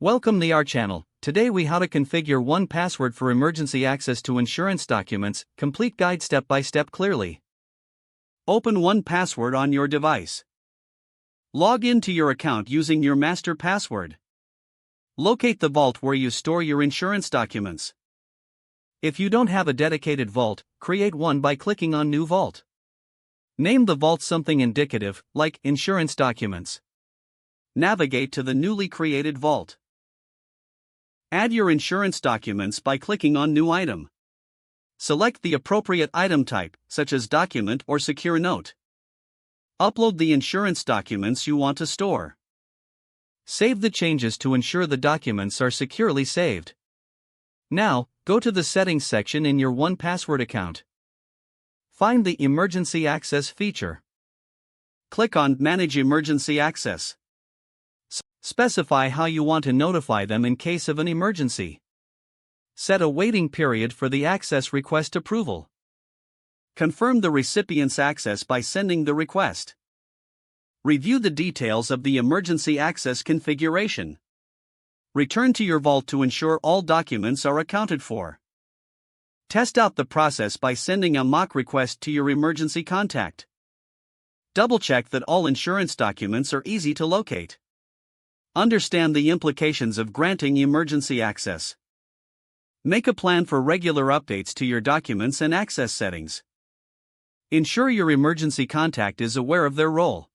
Welcome to our channel. Today we how to configure 1Password for emergency access to insurance documents. Complete guide step by step clearly. Open 1Password on your device. Log into your account using your master password. Locate the vault where you store your insurance documents. If you don't have a dedicated vault, create one by clicking on New Vault. Name the vault something indicative, like insurance documents. Navigate to the newly created vault. Add your insurance documents by clicking on New Item. Select the appropriate item type, such as document or secure note. Upload the insurance documents you want to store. Save the changes to ensure the documents are securely saved. Now, go to the Settings section in your 1Password account. Find the Emergency Access feature. Click on Manage Emergency Access. Specify how you want to notify them in case of an emergency. Set a waiting period for the access request approval. Confirm the recipient's access by sending the request. Review the details of the emergency access configuration. Return to your vault to ensure all documents are accounted for. Test out the process by sending a mock request to your emergency contact. Double-check that all insurance documents are easy to locate. Understand the implications of granting emergency access. Make a plan for regular updates to your documents and access settings. Ensure your emergency contact is aware of their role.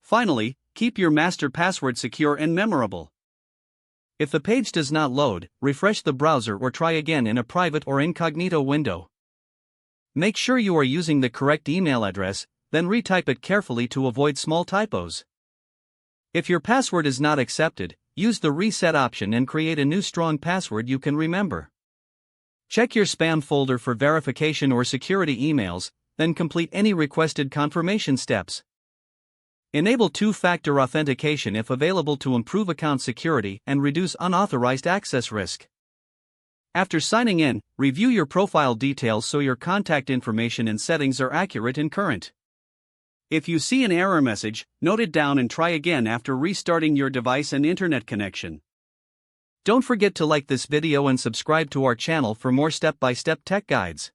Finally, keep your master password secure and memorable. If the page does not load, refresh the browser or try again in a private or incognito window. Make sure you are using the correct email address, then retype it carefully to avoid small typos. If your password is not accepted, use the reset option and create a new strong password you can remember. Check your spam folder for verification or security emails, then complete any requested confirmation steps. Enable two-factor authentication if available to improve account security and reduce unauthorized access risk. After signing in, review your profile details so your contact information and settings are accurate and current. If you see an error message, note it down and try again after restarting your device and internet connection. Don't forget to like this video and subscribe to our channel for more step-by-step tech guides.